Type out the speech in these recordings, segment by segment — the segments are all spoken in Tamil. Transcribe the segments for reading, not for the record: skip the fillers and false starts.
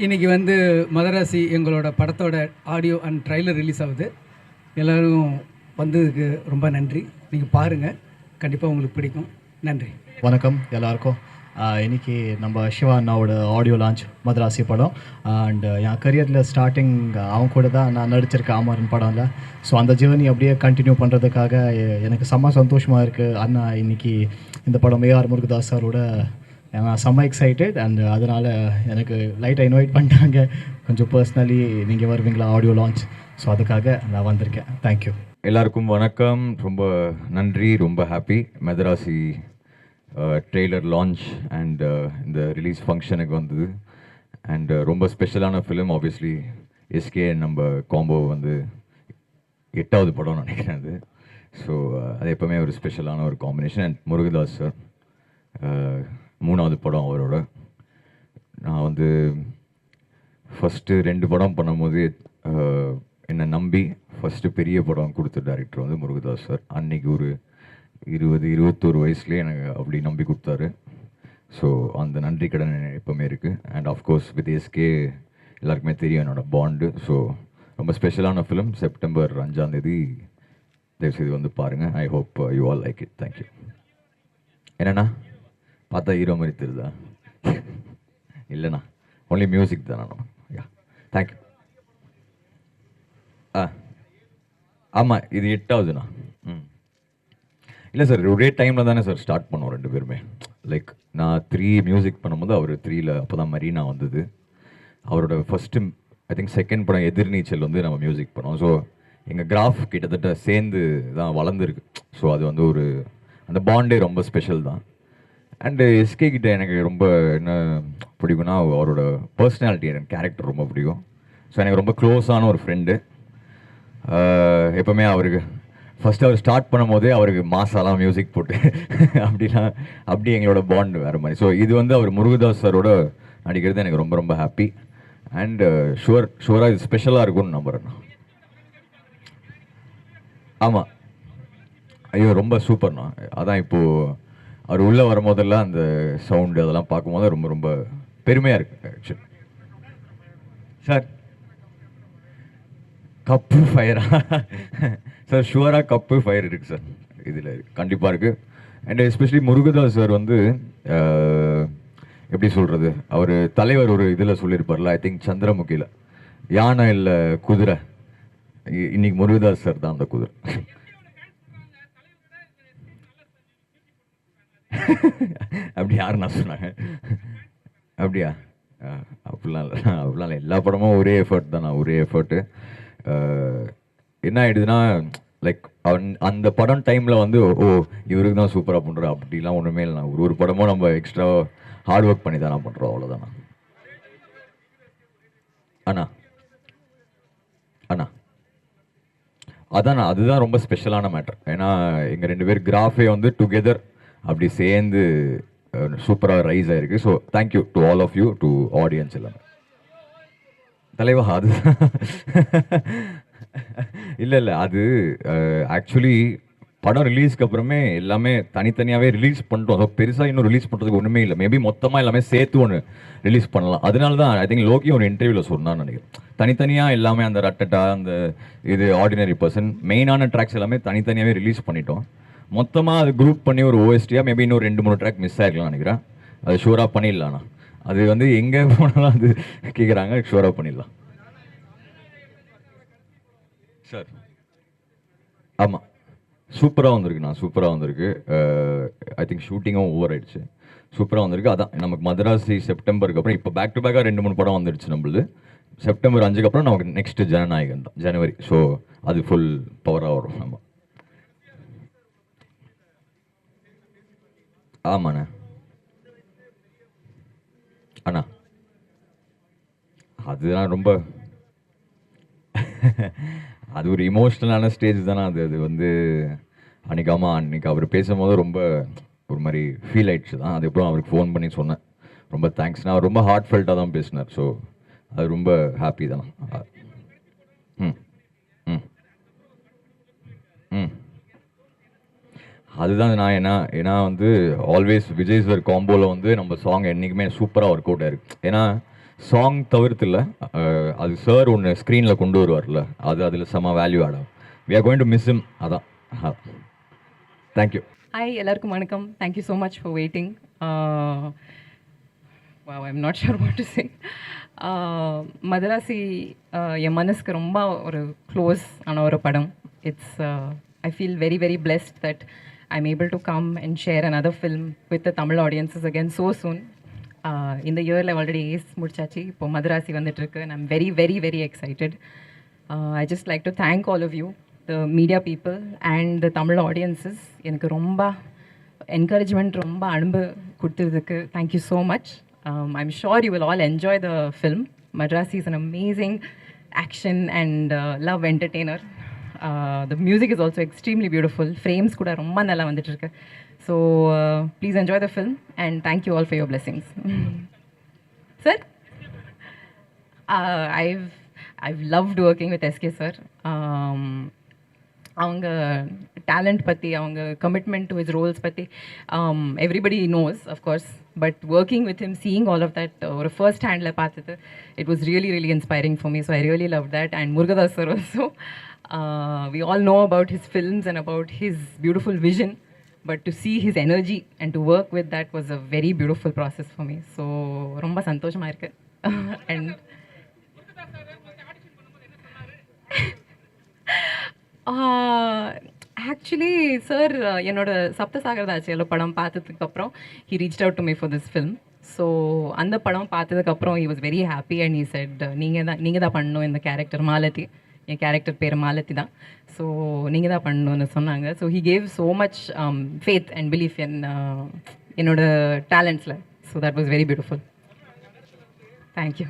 இன்றைக்கி வந்து மதராசி எங்களோட படத்தோட ஆடியோ அண்ட் ட்ரைலர் ரிலீஸ் ஆகுது. எல்லோரும் வந்ததுக்கு ரொம்ப நன்றி. நீங்கள் பாருங்கள், கண்டிப்பாக உங்களுக்கு பிடிக்கும். நன்றி. வணக்கம் எல்லாருக்கும். இன்னைக்கு நம்ம சிவா அண்ணாவோட ஆடியோ லான்ச் மதராசி படம். அண்ட் என் கரியரில் ஸ்டார்டிங் அவன் கூட தான் நான் நடிச்சிருக்கேன் ஆமாரன் படம்ல. ஸோ அந்த ஜேர்னி அப்படியே கண்டினியூ பண்ணுறதுக்காக எனக்கு செம்ம சந்தோஷமாக இருக்குது. அண்ணா இன்னைக்கு இந்த படம் ஏஆர் முருகதாஸ் சாரோட நான் செம்ம எக்ஸைட்டட். அண்ட் அதனால் எனக்கு லைட்டாக இன்வைட் பண்ணிட்டாங்க. கொஞ்சம் பர்சனலி நீங்கள் வருவீங்களா ஆடியோ லான்ச்? ஸோ அதுக்காக நான் வந்திருக்கேன். தேங்க்யூ. எல்லாருக்கும் வணக்கம். ரொம்ப நன்றி. ரொம்ப happy Madrasi trailer launch and இந்த ரிலீஸ் ஃபங்க்ஷனுக்கு வந்தது. அண்ட் ரொம்ப ஸ்பெஷலான ஃபிலிம். ஆப்வியஸ்லி எஸ்கே நம்ம காம்போ வந்து 8வது படம் நினைக்கிறேன் அது. ஸோ அது எப்போவுமே ஒரு ஸ்பெஷலான ஒரு காம்பினேஷன். அண்ட் முருகதாஸ் சார் 3வது படம் அவரோட. நான் வந்து ஃபஸ்ட்டு 2 படம் பண்ணும்போது என்னை நம்பி ஃபஸ்ட்டு பெரிய படம் கொடுத்த டைரக்டர் வந்து முருகதாஸ் சார். அன்றைக்கி ஒரு 20-21 வயசுலேயே எனக்கு அப்படி நம்பி கொடுத்தாரு. ஸோ அந்த நன்றி கடன் எப்போவுமே இருக்குது. அண்ட் ஆஃப்கோர்ஸ் வித் எஸ்கே எல்லாருக்குமே தெரியும் என்னோடய பாண்டு. ஸோ ரொம்ப ஸ்பெஷலான ஃபிலிம். செப்டம்பர் 5ஆம் தேதி தயவுசெய்து வந்து பாருங்கள். I hope you all like it. Thank you. என்னண்ணா பார்த்தா ஹீரோ மாதிரி தெரியுதா? இல்லைண்ணா, ஒன்லி மியூசிக் தானே. யா, தேங்க்யூ. ஆமாம், இது 8ஆவதுண்ணா. இல்லை சார், ஒரே டைமில் தானே சார் ஸ்டார்ட் பண்ணோம் 2 பேருமே. லைக் நான் 3 மியூசிக் பண்ணும்போது அவர் 3ல் அப்போ தான் மரீனா வந்தது. அவரோட ஃபஸ்ட்டு ஐ திங்க் 2nd படம் எதிர்நீச்சல் வந்து நம்ம மியூசிக் பண்ணோம். ஸோ எங்கள் கிராஃப் கிட்டத்தட்ட சேர்ந்து தான் வளர்ந்துருக்கு. ஸோ அது வந்து ஒரு அந்த பாண்டே ரொம்ப ஸ்பெஷல் தான். அண்டு எஸ்கே கிட்ட எனக்கு ரொம்ப என்ன பிடிக்கும்னா அவரோட பர்சனாலிட்டி, எனக்கு கேரக்டர் ரொம்ப பிடிக்கும். ஸோ எனக்கு ரொம்ப க்ளோஸான ஒரு ஃப்ரெண்டு. எப்போவுமே அவருக்கு ஃபஸ்ட்டு அவர் ஸ்டார்ட் பண்ணும் போதே அவருக்கு மாசாலாம் மியூசிக் போட்டு அப்படிலாம் அப்படி எங்களோட பாண்டு வேறு மாதிரி. ஸோ இது வந்து அவர் முருகதாஸ் சாரோட நடிக்கிறது எனக்கு ரொம்ப ரொம்ப ஹாப்பி. அண்டு ஷுவராக இது ஸ்பெஷலாக இருக்கும்னு நம்புகிறேன். ஆமாம், ஐயோ ரொம்ப சூப்பர்ண்ணா. அதான் இப்போது அவர் உள்ளே வரும்போதெல்லாம் அந்த சவுண்டு அதெல்லாம் பார்க்கும்போது ரொம்ப ரொம்ப பெருமையாக இருக்குது ஆக்சுவலி. சார் கப்பு ஃபயரா? சார் ஷுவராக கப்பு ஃபயர் இருக்குது சார், இதில் கண்டிப்பாக இருக்குது. அண்ட் எஸ்பெஷலி முருகதாஸ் சார் வந்து எப்படி சொல்கிறது, அவர் தலைவர் ஒரு இதில் சொல்லியிருப்பார்ல, ஐ திங்க் சந்திரமுகியில், யானை இல்லை குதிரை, இன்னைக்கு முருகதாஸ் சார் தான் அந்த குதிரை. அப்படி யார் நான் சொன்னாங்க? அப்படியா? அப்படிலாம் இல்லை, அப்படிலாம் இல்லை. எல்லா படமும் ஒரே எஃபர்ட் தான். ஒரே எஃபர்ட்டு. என்ன ஆகிடுதுன்னா லைக் அந்த படம் டைமில் வந்து இவருக்கு தான் சூப்பராக பண்ணுறோம் அப்படிலாம் ஒன்றுமே இல்லைண்ணா. ஒரு படமும் நம்ம எக்ஸ்ட்ரா ஹார்ட் ஒர்க் பண்ணி தானே பண்ணுறோம், அவ்வளோதாண்ணா. அண்ணா அண்ணா அதாண்ணா, அதுதான் ரொம்ப ஸ்பெஷலான மேட்டர். ஏன்னா எங்கள் 2 பேர் கிராஃபே வந்து டுகெதர் அப்படி சேர்ந்து சூப்பராக ரைஸ் ஆகிருக்கு. So thank you to all of you, to audience எல்லாமே. தலைவா அது இல்லை அது ஆக்சுவலி படம் ரிலீஸ்க்கு அப்புறமே எல்லாமே தனித்தனியாகவே ரிலீஸ் பண்ணிட்டோம். ஸோ பெருசாக இன்னும் ரிலீஸ் பண்ணுறதுக்கு ஒன்றுமே இல்லை. மேபி மொத்தமாக எல்லாமே சேர்த்து ஒன்று ரிலீஸ் பண்ணலாம். அதனால தான் ஐ திங்க் லோக்கி ஒரு இன்டர்வியூவில் சொன்னான்னு நினைக்கிறேன். தனித்தனியாக எல்லாமே அந்த ரட்டட்டா, அந்த இது ஆர்டினரி பர்சன், மெயினான ட்ராக்ஸ் எல்லாமே தனித்தனியாகவே ரிலீஸ் பண்ணிட்டோம். மொத்தமாக அது குரூப் பண்ணி ஒரு ஓஎஸ்டியாக மேபி இன்னும் 2-3 ட்ராக் மிஸ் ஆகிருக்கலாம் நினைக்கிறேன். அது ஷூராக பண்ணிடலாண்ணா. அது வந்து எங்கே போனாலும் அது கேட்குறாங்க, ஷூராக பண்ணிடலாம் சார். ஆமாம், சூப்பராக வந்திருக்குண்ணா, சூப்பராக வந்திருக்கு. ஐ திங்க் ஷூட்டிங்கும் ஓவர் ஆயிடுச்சு. சூப்பராக வந்திருக்கு. அதான் நமக்கு மதராசி செப்டம்பருக்கு அப்புறம் இப்போ பேக் டு பேக்காக 2-3 படம் வந்துடுச்சு நம்மளுது. செப்டம்பர் 5க்கு அப்புறம் நமக்கு நெக்ஸ்ட்டு ஜனநாயகன் தான், ஜனவரி. ஸோ அது ஃபுல் பவராக வரும். நம்ம ஆமாண்ணா. அண்ணா அதுதான் ரொம்ப அது ஒரு இமோஷ்னலான ஸ்டேஜ் தானே அது. அது வந்து அன்றைக்கி அவர் பேசும்போது ரொம்ப ஒரு மாதிரி ஃபீல் ஆயிடுச்சு தான். அதுக்கப்புறம் அவருக்கு ஃபோன் பண்ணி சொன்னேன், ரொம்ப தேங்க்ஸ்ண்ணா. அவர் ரொம்ப ஹார்ட் ஃபெல்ட்டாக தான் பேசினார். ஸோ அது ரொம்ப ஹாப்பி தானே. ம் ம் ம் அதுதான் நான் ஏன்னா வந்து ஆல்வேஸ் விஜய் சார் காம்போவில் வந்து நம்ம சாங் என்றைக்குமே சூப்பராக ஒர்க் அவுட் ஆயிருக்கு. ஏன்னா சாங் தவிர்த்துல அது சார் ஒன்று ஸ்க்ரீனில் கொண்டு வருவார்ல, அது அதில் செம வேல்யூ ஆடும். We are going to miss him. அதான். தேங்க்யூ. Hi, எல்லாருக்கும் வணக்கம். Thank you so much for waiting. Wow, I'm not sure what to say. Madrasi என் மனசுக்கு ரொம்ப ஒரு க்ளோஸ் ஆன ஒரு படம். It's I feel very very blessed that I'm able to come and share another film with the Tamil audiences again so soon. இந்த இயரில் ஆல்ரெடி ஏஸ் முடிச்சாச்சு, இப்போ மதராசி வந்துட்டுருக்கு and I'm very very very excited. I just like to thank all of you, the media people and the Tamil audiences. எனக்கு ரொம்ப encouragement, ரொம்ப அன்பு கொடுத்ததுக்கு thank you so much. I'm sure you will all enjoy the film. Madrasi is an amazing action and love entertainer. The music is also extremely beautiful. Frames kuda romba nalla vandittirukku. So please enjoy the film and thank you all for your blessings. Sir, I've loved working with SK sir. அவங்க டேலண்ட் பற்றி, அவங்க கமிட்மெண்ட் டு ஹிஸ் ரோல்ஸ் பற்றி everybody knows of course. But working with him, seeing all of that ஒரு ஃபர்ஸ்ட் ஹேண்டில் பார்த்தது, it was really really inspiring for me. So I really love that. And Murugadoss sir also, we all know about his films and about his beautiful vision, but to see his energy and to work with that was a very beautiful process for me. So ரொம்ப சந்தோஷமாக இருக்கு. And ஆக்சுவலி சார் என்னோட சப்தசாகரதாச்சியில் படம் பார்த்ததுக்கப்புறம் he reached out to me for this film. So அந்த படம் பார்த்ததுக்கப்புறம் he was very happy and he said நீங்கள் தான் பண்ணணும் இந்த கேரக்டர். மாலதி, என் கேரக்டர் பேர் மாலதி தான். ஸோ நீங்கள் தான் பண்ணணும்னு சொன்னாங்க. So he gave so much faith and belief என்னோட டேலண்ட்ஸில். So that was very beautiful. Thank you.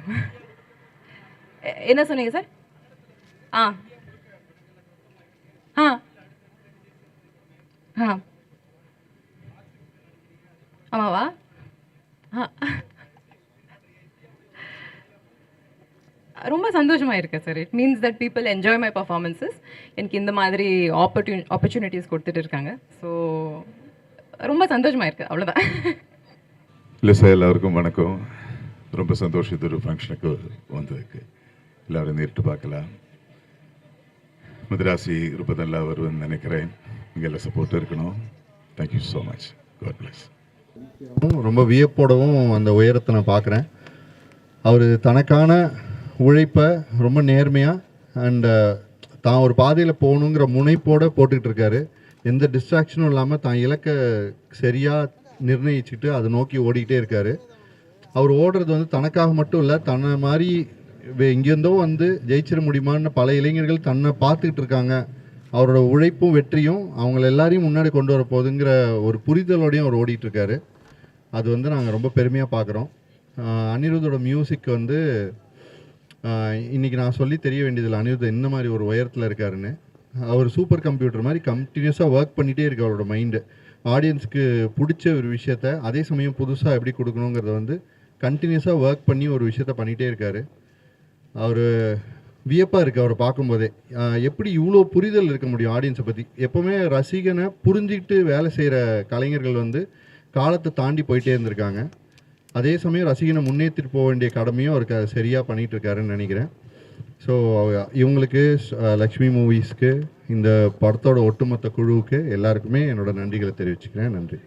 என்ன சொன்னீங்க சார்? ஆ ஆ ஆ ஆமாவா? ஆ ரொம்ப சந்தோஷமாக இருக்குது sir. It means that people enjoy my performances. எனக்கு இந்த மாதிரி ஆப்பர்ச்சுனிட்டிஸ் கொடுத்துட்டு இருக்காங்க. ஸோ ரொம்ப சந்தோஷமாக இருக்குது, அவ்வளோதான். இல்லை சார், எல்லாருக்கும் வணக்கம். ரொம்ப சந்தோஷம் இது ஒரு ஃபங்க்ஷனுக்கு வந்ததுக்கு. எல்லோரும் நேரிட்டு பார்க்கலாம். மதராசி ரொம்ப நல்லா வருவேன்னு நினைக்கிறேன். இங்கே எல்லாம் சப்போர்ட் இருக்கணும். Thank you so much. God bless. ரொம்ப வியப்போடவும் அந்த உயரத்தை நான் பார்க்குறேன். அவர் தனக்கான உழைப்பை ரொம்ப நேர்மையாக அண்டு தான் ஒரு பாதையில் போகணுங்கிற முனைப்போடு போட்டுக்கிட்டு இருக்காரு. எந்த டிஸ்ட்ராக்ஷனும் இல்லாமல் தான் இலக்கை சரியாக நிர்ணயிச்சுட்டு அதை நோக்கி ஓடிக்கிட்டே இருக்கார். அவர் ஓடுறது வந்து தனக்காக மட்டும் இல்லை, தன்னை மாதிரி எங்கேருந்தோ வந்து ஜெயிச்சிட முடியுமான்னு பல இளைஞர்கள் தன்னை பார்த்துக்கிட்டு இருக்காங்க. அவரோட உழைப்பும் வெற்றியும் அவங்கள எல்லாரையும் முன்னாடி கொண்டு வர போகுதுங்கிற ஒரு புரிதலோடையும் அவர் ஓடிட்டுருக்காரு. அது வந்து நாங்கள் ரொம்ப பெருமையாக பார்க்குறோம். அனிருத்தோட மியூசிக் வந்து இன்றைக்கி நான் சொல்லி தெரிய வேண்டியதில்லை அனிருத் என்ன மாதிரி ஒரு உயரத்தில் இருக்காருன்னு. அவர் சூப்பர் கம்ப்யூட்டர் மாதிரி கண்டினியூஸாக ஒர்க் பண்ணிகிட்டே இருக்கு அவரோட மைண்டு. ஆடியன்ஸ்க்கு பிடிச்ச ஒரு விஷயத்த அதே சமயம் புதுசாக எப்படி கொடுக்கணுங்கிறத வந்து கண்டினியூஸாக ஒர்க் பண்ணி ஒரு விஷயத்த பண்ணிகிட்டே இருக்கார். அவர் வியப்பாக இருக்குது அவரை பார்க்கும்போதே. எப்படி இவ்வளோ புரிதல் இருக்க முடியும் ஆடியன்ஸை பற்றி. எப்போவுமே ரசிகனை புரிஞ்சிக்கிட்டு வேலை செய்கிற கலைஞர்கள் வந்து காலத்தை தாண்டி போயிட்டே இருந்திருக்காங்க. அதே சமயம் ரசிகனை முன்னேற்றிட்டு போக வேண்டிய கடமையும் அவருக்கு அதை சரியாக பண்ணிகிட்டு இருக்காருன்னு நினைக்கிறேன். ஸோ இவங்களுக்கு லக்ஷ்மி மூவிஸ்க்கு இந்த படத்தோட ஒட்டுமொத்த குழுவுக்கு எல்லாருக்குமே என்னோடய நன்றிகளை தெரிவிச்சுக்கிறேன். நன்றி.